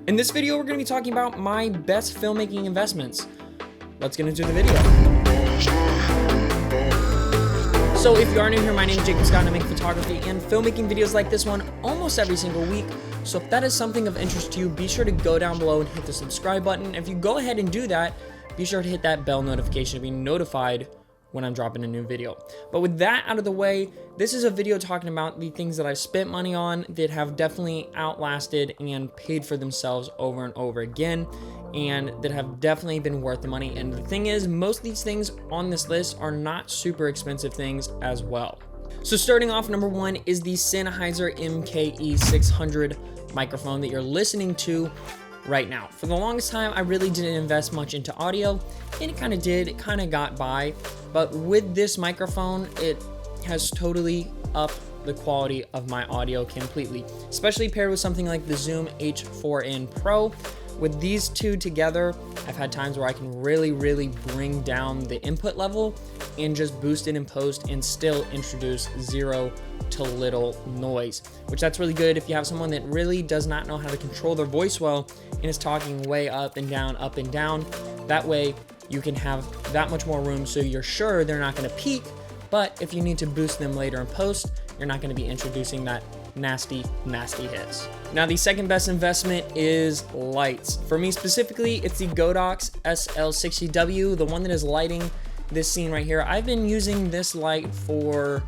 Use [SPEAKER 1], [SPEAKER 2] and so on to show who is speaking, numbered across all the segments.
[SPEAKER 1] In this video, we're going to be talking about my best filmmaking investments. Let's get into the video. So if you are new here, my name is Jacob Scott and I make photography and filmmaking videos like this one almost every single week. So if that is something of interest to you, be sure to go down below and hit the subscribe button. If you go ahead and do that, be sure to hit that bell notification to be notified when I'm dropping a new video. But with that out of the way, this is a video talking about the things that I've spent money on that have definitely outlasted and paid for themselves over and over again, and that have definitely been worth the money. And the thing is, most of these things on this list are not super expensive things as well. So starting off, number one is the Sennheiser MKE600 microphone that you're listening to right now. For the longest time, I really didn't invest much into audio, and it kind of got by. But with this microphone, it has totally upped the quality of my audio completely, especially paired with something like the Zoom H4n Pro. With these two together, I've had times where I can really bring down the input level and just boost it in post and still introduce zero to little noise, which that's really good if you have someone that really does not know how to control their voice well and is talking way up and down. That way you can have that much more room so you're sure they're not going to peak, but if you need to boost them later in post, you're not going to be introducing that nasty hits. Now, the second best investment is lights. For me specifically, it's the Godox SL60W, the one that is lighting this scene right here. I've been using this light for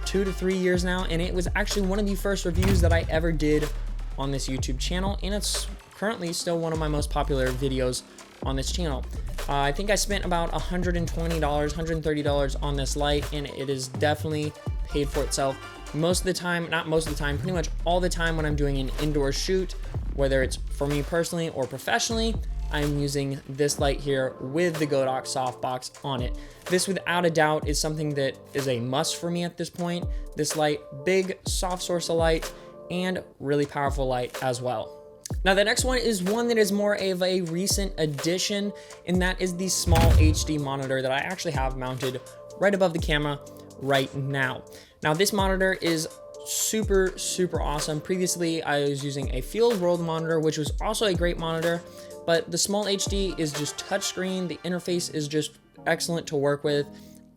[SPEAKER 1] 2 to 3 years now, and it was actually one of the first reviews that I ever did on this YouTube channel, and it's currently still one of my most popular videos on this channel. I think I spent about $120, $130 on this light, and it is definitely paid for itself. Most of the time, not most of the time, pretty much all the time when I'm doing an indoor shoot, whether it's for me personally or professionally, I'm using this light here with the Godox softbox on it. This without a doubt is something that is a must for me at this point. This light, big soft source of light and really powerful light as well. Now the next one is one that is more of a recent addition, and that is the small HD monitor that I actually have mounted right above the camera right now. Now this monitor is super awesome. Previously I was using a Field World monitor, which was also a great monitor, but the small HD is just touchscreen. The interface is just excellent to work with,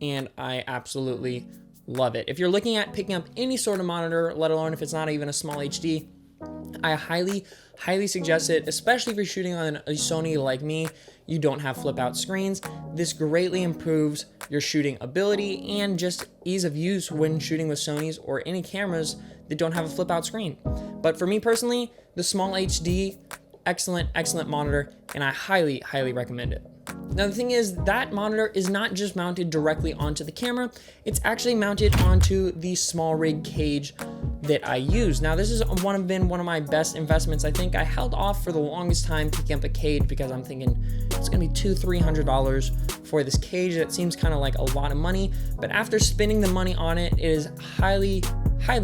[SPEAKER 1] and I absolutely love it. If you're looking at picking up any sort of monitor, let alone if it's not even a small HD, I highly suggest it, especially if you're shooting on a Sony like me. You don't have flip out screens. This greatly improves your shooting ability and just ease of use when shooting with Sonys or any cameras that don't have a flip out screen. But for me personally, the small HD, excellent monitor, and I highly recommend it. Now the thing is, that monitor is not just mounted directly onto the camera, it's actually mounted onto the small rig cage that I use. Now this has been one of my best investments. I think I held off for the longest time picking up a cage because I'm thinking it's gonna be $200-300 for this cage. That seems kind of like a lot of money, but after spending the money on it, it is highly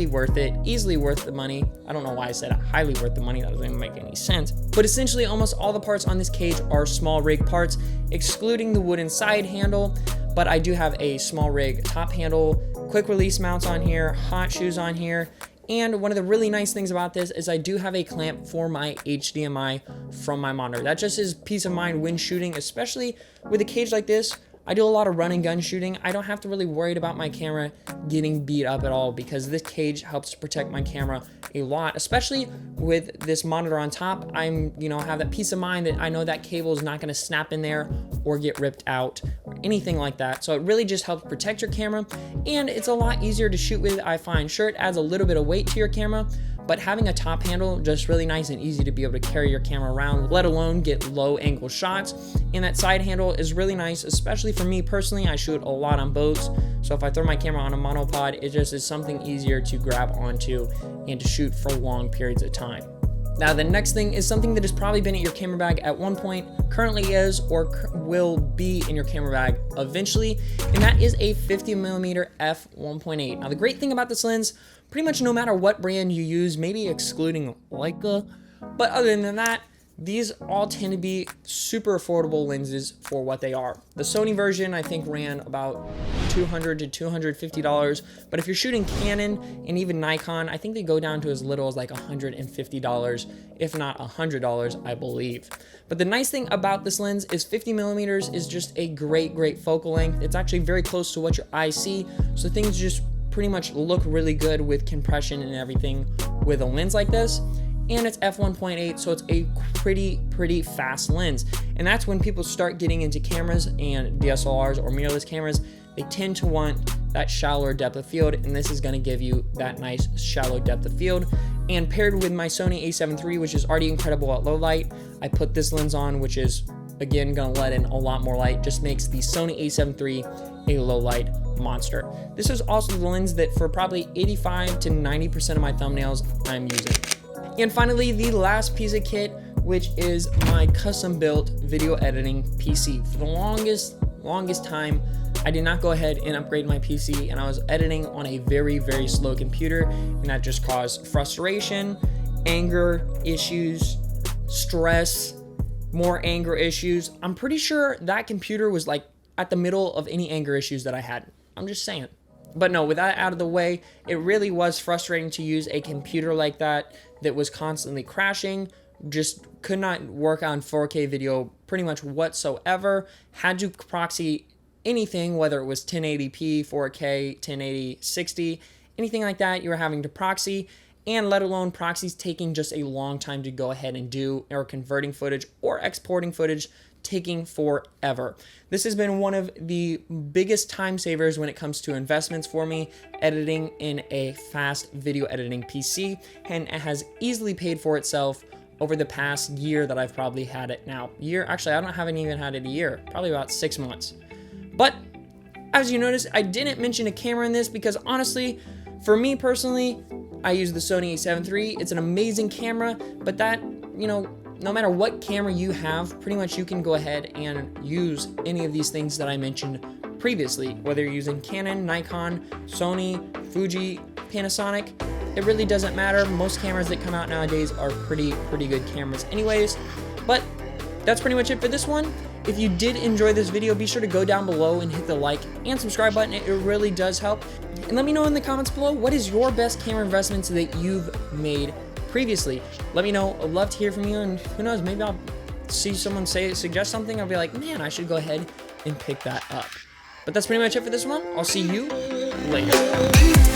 [SPEAKER 1] worth it, easily worth the money. I don't know why I said highly worth the money, that doesn't even make any sense. But essentially almost all the parts on this cage are small rig parts, excluding the wooden side handle, but I do have a small rig top handle, quick release mounts on here, hot shoes on here, and one of the really nice things about this is I do have a clamp for my HDMI from my monitor. That just is peace of mind when shooting, especially with a cage like this. I do a lot of run and gun shooting. I don't have to really worry about my camera getting beat up at all because this cage helps to protect my camera a lot, especially with this monitor on top. I'm, have that peace of mind that I know that cable is not going to snap in there or get ripped out or anything like that. So it really just helps protect your camera, and it's a lot easier to shoot with, I find. Sure, it adds a little bit of weight to your camera, but having a top handle, just really nice and easy to be able to carry your camera around, let alone get low angle shots. And that side handle is really nice, especially for me personally. I shoot a lot on boats, so if I throw my camera on a monopod, it just is something easier to grab onto and to shoot for long periods of time. Now the next thing is something that has probably been in your camera bag at one point, currently is, or will be in your camera bag eventually, and that is a 50mm f1.8. Now the great thing about this lens, pretty much no matter what brand you use, maybe excluding Leica, but other than that, these all tend to be super affordable lenses for what they are. The Sony version I think ran about $200 to $250, but if you're shooting Canon and even Nikon, I think they go down to as little as like $150, if not $100, I believe. But the nice thing about this lens is 50 millimeters is just a great focal length. It's actually very close to what your eyes see, so things just pretty much look really good with compression and everything with a lens like this. And it's f1.8, so it's a pretty fast lens. And that's when people start getting into cameras and DSLRs or mirrorless cameras, they tend to want that shallower depth of field, and this is gonna give you that nice shallow depth of field. And paired with my Sony a7 III, which is already incredible at low light, I put this lens on, which is again gonna let in a lot more light, just makes the Sony a7 III a low light monster. This is also the lens that for probably 85 to 90% of my thumbnails I'm using. And finally, the last piece of kit, which is my custom built video editing PC. For the longest time, I did not go ahead and upgrade my PC, and I was editing on a very slow computer, and that just caused frustration, anger issues, stress, more anger issues. I'm pretty sure that computer was like at the middle of any anger issues that I had. I'm just saying. But no, with that out of the way, it really was frustrating to use a computer like that was constantly crashing, just could not work on 4K video pretty much whatsoever, had to proxy anything, whether it was 1080p, 4K, 1080, 60, anything like that, you were having to proxy, and let alone proxies taking just a long time to go ahead and do, or converting footage or exporting footage taking forever. This has been one of the biggest time savers when it comes to investments for me, editing in a fast video editing PC, and it has easily paid for itself over the past year that I've probably had it now. Actually, I haven't even had it a year, probably about 6 months. But as you notice, I didn't mention a camera in this because honestly, for me personally, I use the Sony a7 III. It's an amazing camera, but that, no matter what camera you have, pretty much you can go ahead and use any of these things that I mentioned previously, whether you're using Canon, Nikon, Sony, Fuji, Panasonic, it really doesn't matter. Most cameras that come out nowadays are pretty good cameras anyways. But that's pretty much it for this one. If you did enjoy this video, be sure to go down below and hit the like and subscribe button. It really does help. And let me know in the comments below, what is your best camera investments that you've made previously? Let me know. I'd love to hear from you, and who knows, maybe I'll see someone suggest something. I'll be like, man, I should go ahead and pick that up. But that's pretty much it for this one. I'll see you later.